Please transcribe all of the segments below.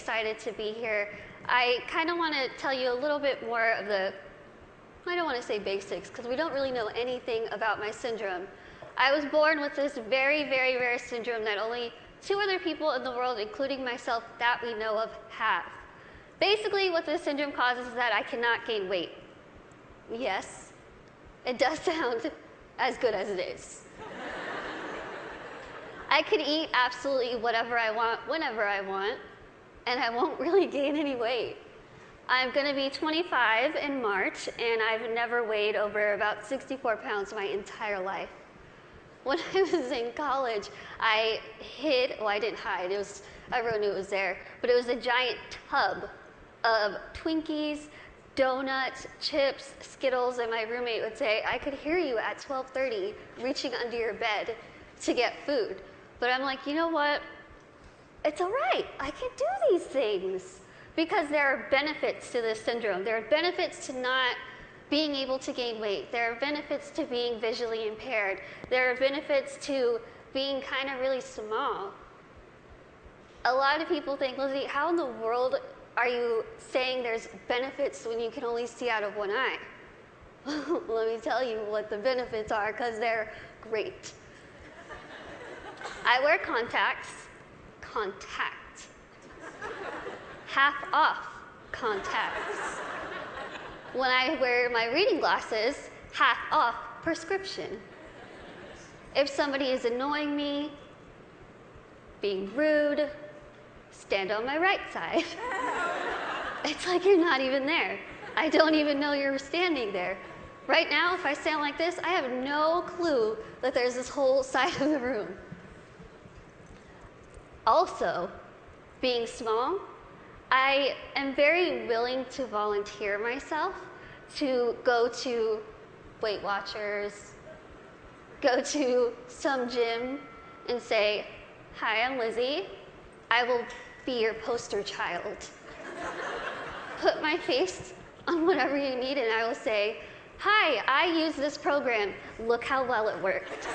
excited to be here. I kind of want to tell you a little bit more of the, I don't want to say basics, because we don't really know anything about my syndrome. I was born with this very, very rare syndrome that only 2 other people in the world, including myself, that we know of, have. Basically, what this syndrome causes is that I cannot gain weight. Yes, it does sound as good as it is. I could eat absolutely whatever I want, whenever I want, and I won't really gain any weight. I'm going to be 25 in March, and I've never weighed over about 64 pounds my entire life. When I was in college, I hid, well, I didn't hide, everyone knew it was there, but it was a giant tub of Twinkies, donuts, chips, Skittles, and my roommate would say, I could hear you at 12:30 reaching under your bed to get food. But I'm like, you know what? It's all right. I can do these things because there are benefits to this syndrome. There are benefits to not being able to gain weight. There are benefits to being visually impaired. There are benefits to being kind of really small. A lot of people think, Lizzie, how in the world are you saying there's benefits when you can only see out of one eye? Let me tell you what the benefits are, because they're great. I wear contacts, half off contacts. When I wear my reading glasses, half off prescription. If somebody is annoying me, being rude, stand on my right side. It's like you're not even there. I don't even know you're standing there. Right now, if I stand like this, I have no clue that there's this whole side of the room. Also, being small, I am very willing to volunteer myself to go to Weight Watchers, go to some gym and say, hi, I'm Lizzie. I will be your poster child. Put my face on whatever you need and I will say, hi, I use this program. Look how well it worked.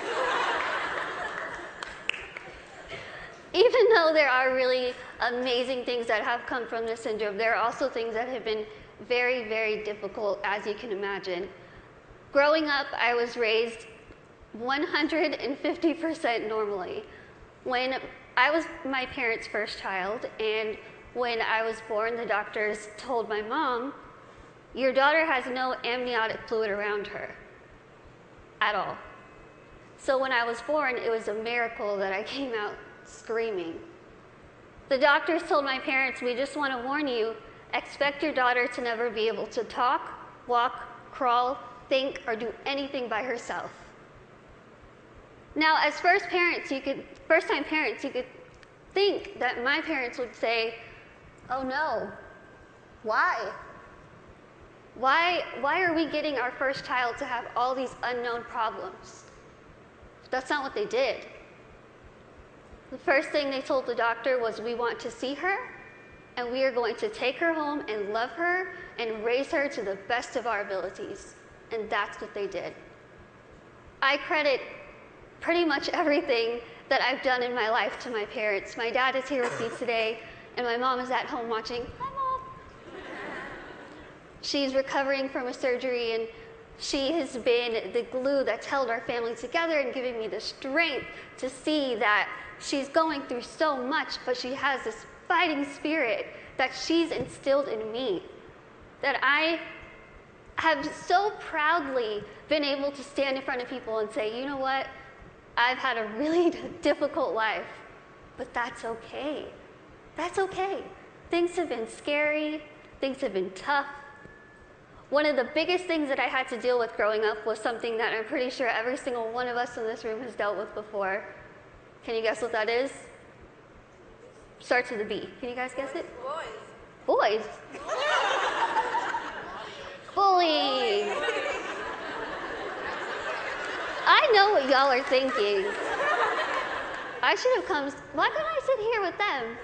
Even though there are really amazing things that have come from this syndrome, there are also things that have been very, very difficult, as you can imagine. Growing up, I was raised 150% normally. When I was my parents' first child, and when I was born, the doctors told my mom, your daughter has no amniotic fluid around her at all. So when I was born, it was a miracle that I came out screaming. The doctors told my parents, we just want to warn you, expect your daughter to never be able to talk, walk, crawl, think, or do anything by herself. Now, as first-time parents, you could think that my parents would say, oh no, why? Why are we getting our first child to have all these unknown problems? That's not what they did. The first thing they told the doctor was, we want to see her, and we are going to take her home and love her and raise her to the best of our abilities. And that's what they did. I credit pretty much everything that I've done in my life to my parents. My dad is here with me today, and my mom is at home watching. Hi, Mom. She's recovering from a surgery, and she has been the glue that's held our family together and giving me the strength to see that she's going through so much, but she has this fighting spirit that she's instilled in me, that I have so proudly been able to stand in front of people and say, you know what, I've had a really difficult life, but that's okay. That's okay. Things have been scary, things have been tough. One of the biggest things that I had to deal with growing up was something that I'm pretty sure every single one of us in this room has dealt with before. Can you guess what that is? Starts with a B. Can you guys guess it? Boys. Bullying. I know what y'all are thinking. I should have come, why couldn't I sit here with them?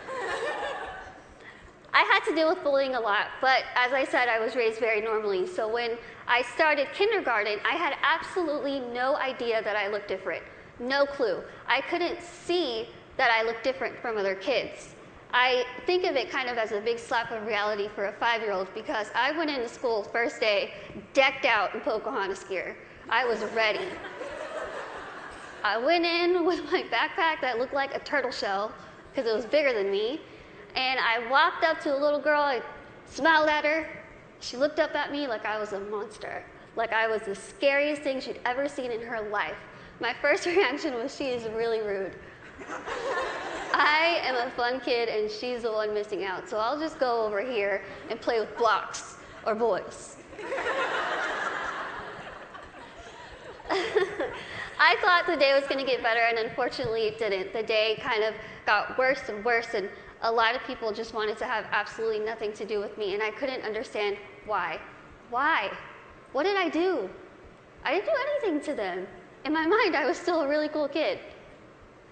I had to deal with bullying a lot, but as I said, I was raised very normally. So when I started kindergarten, I had absolutely no idea that I looked different. No clue. I couldn't see that I looked different from other kids. I think of it kind of as a big slap of reality for a 5-year-old because I went into school first day decked out in Pocahontas gear. I was ready. I went in with my backpack that looked like a turtle shell because it was bigger than me, and I walked up to a little girl, I smiled at her. She looked up at me like I was a monster, like I was the scariest thing she'd ever seen in her life. My first reaction was, she is really rude. I am a fun kid and she's the one missing out, so I'll just go over here and play with blocks or boys. I thought the day was going to get better, and unfortunately it didn't. The day kind of got worse and worse, and a lot of people just wanted to have absolutely nothing to do with me, and I couldn't understand why. Why? What did I do? I didn't do anything to them. In my mind, I was still a really cool kid.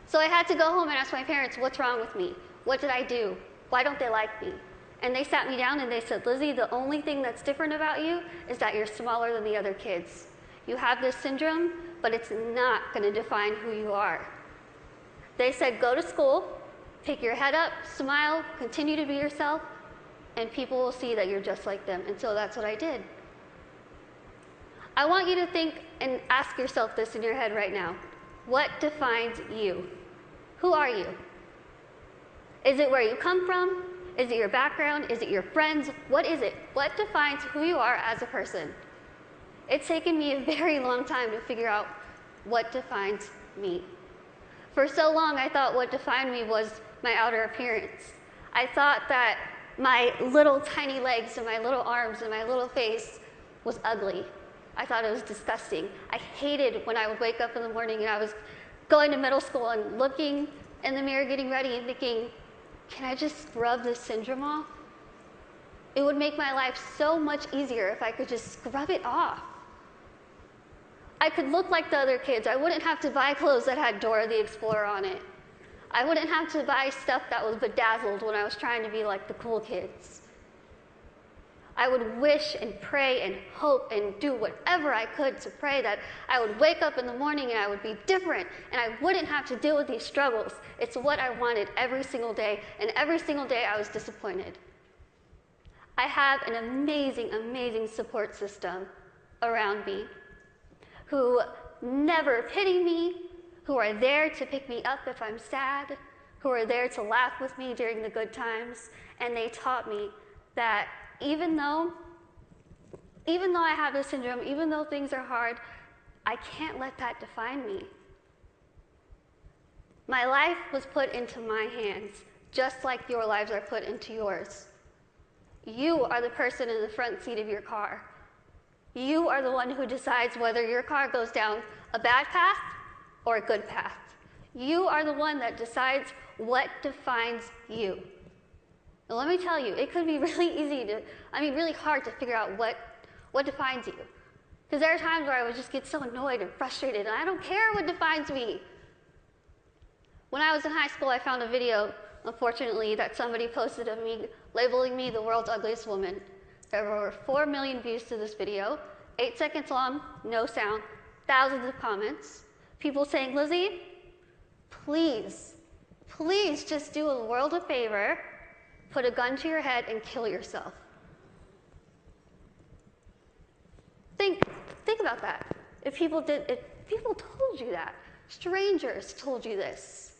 So I had to go home and ask my parents, what's wrong with me? What did I do? Why don't they like me? And they sat me down and they said, Lizzie, the only thing that's different about you is that you're smaller than the other kids. You have this syndrome, but it's not going to define who you are. They said, go to school, pick your head up, smile, continue to be yourself, and people will see that you're just like them. And so that's what I did. I want you to think and ask yourself this in your head right now. What defines you? Who are you? Is it where you come from? Is it your background? Is it your friends? What is it? What defines who you are as a person? It's taken me a very long time to figure out what defines me. For so long, I thought what defined me was my outer appearance. I thought that my little tiny legs and my little arms and my little face was ugly. I thought it was disgusting. I hated when I would wake up in the morning and I was going to middle school and looking in the mirror, getting ready and thinking, can I just scrub this syndrome off? It would make my life so much easier if I could just scrub it off. I could look like the other kids. I wouldn't have to buy clothes that had Dora the Explorer on it. I wouldn't have to buy stuff that was bedazzled when I was trying to be like the cool kids. I would wish and pray and hope and do whatever I could to pray that I would wake up in the morning and I would be different and I wouldn't have to deal with these struggles. It's what I wanted every single day, and every single day I was disappointed. I have an amazing, amazing support system around me who never pity me, who are there to pick me up if I'm sad, who are there to laugh with me during the good times, and they taught me that even though I have this syndrome, even though things are hard, I can't let that define me. My life was put into my hands, just like your lives are put into yours. You are the person in the front seat of your car. You are the one who decides whether your car goes down a bad path or a good path. You are the one that decides what defines you. And let me tell you, it could be really hard to figure out what defines you. Because there are times where I would just get so annoyed and frustrated, and I don't care what defines me. When I was in high school, I found a video, unfortunately, that somebody posted of me, labeling me the world's ugliest woman. There were over 4 million views to this video, 8 seconds long, no sound, thousands of comments. People saying, Lizzie, please, please just do the world a favor, put a gun to your head and kill yourself. Think about that. If people told you that, strangers told you this.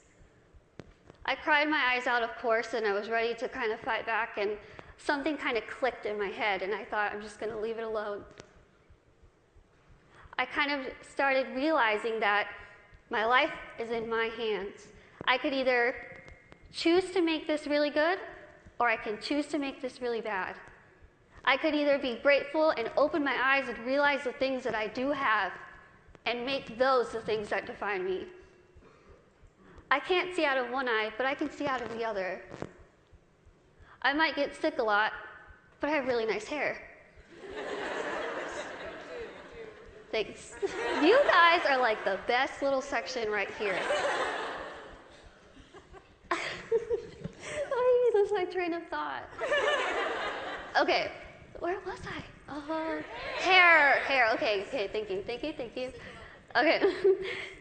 I cried my eyes out, of course, and I was ready to kind of fight back, and something kind of clicked in my head, and I thought, I'm just going to leave it alone. I kind of started realizing that my life is in my hands. I could either choose to make this really good, or I can choose to make this really bad. I could either be grateful and open my eyes and realize the things that I do have and make those the things that define me. I can't see out of one eye, but I can see out of the other. I might get sick a lot, but I have really nice hair. Thanks. You guys are like the best little section right here. I lose my train of thought. Okay, where was I? Hair. Okay, thank you. Okay,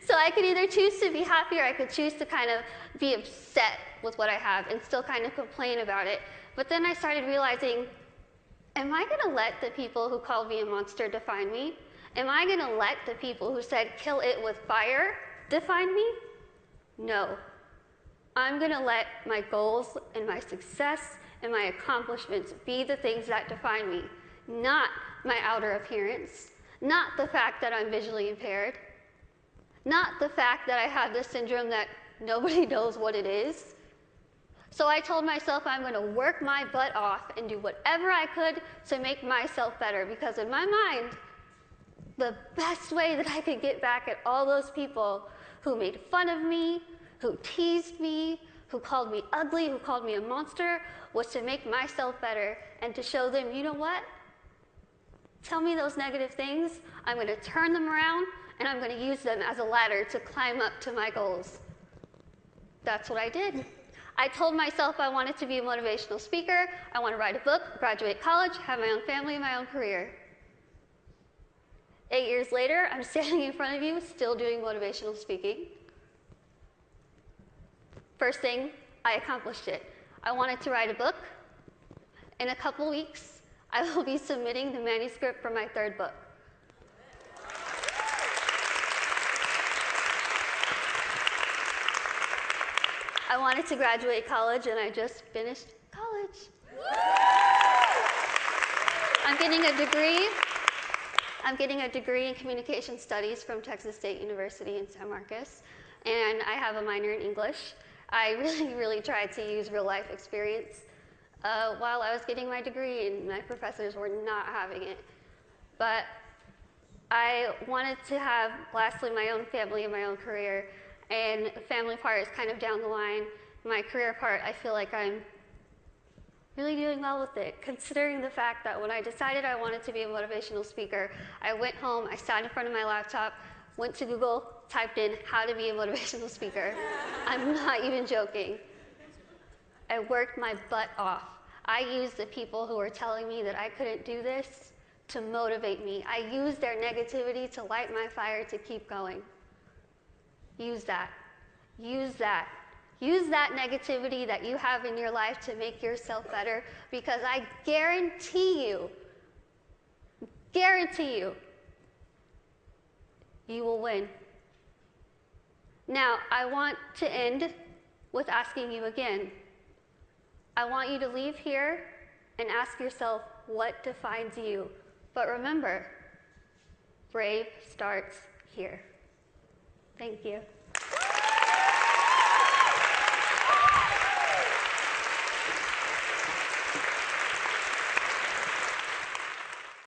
so I could either choose to be happy or I could choose to kind of be upset with what I have and still kind of complain about it. But then I started realizing, am I going to let the people who called me a monster define me? Am I going to let the people who said kill it with fire define me? No. I'm going to let my goals and my success and my accomplishments be the things that define me, not my outer appearance, not the fact that I'm visually impaired, not the fact that I have this syndrome that nobody knows what it is. So I told myself I'm going to work my butt off and do whatever I could to make myself better, because in my mind, the best way that I could get back at all those people who made fun of me, who teased me, who called me ugly, who called me a monster, was to make myself better and to show them, you know what? Tell me those negative things, I'm going to turn them around, and I'm going to use them as a ladder to climb up to my goals. That's what I did. I told myself I wanted to be a motivational speaker, I want to write a book, graduate college, have my own family and my own career. 8 years later, I'm standing in front of you, still doing motivational speaking. First thing, I accomplished it. I wanted to write a book. In a couple weeks, I will be submitting the manuscript for my third book. I wanted to graduate college, and I just finished college. I'm getting a degree. I'm getting a degree in communication studies from Texas State University in San Marcos, and I have a minor in English. I really tried to use real life experience while I was getting my degree, and my professors were not having it. But I wanted to have, lastly, my own family and my own career, and the family part is kind of down the line. My career part, I feel like I'm really doing well with it, considering the fact that when I decided I wanted to be a motivational speaker, I went home, I sat in front of my laptop, went to Google, typed in how to be a motivational speaker. I'm not even joking. I worked my butt off. I used the people who were telling me that I couldn't do this to motivate me. I used their negativity to light my fire to keep going. Use that. Use that. Use that negativity that you have in your life to make yourself better, because I guarantee you, you will win. Now, I want to end with asking you again. I want you to leave here and ask yourself what defines you. But remember, brave starts here. Thank you.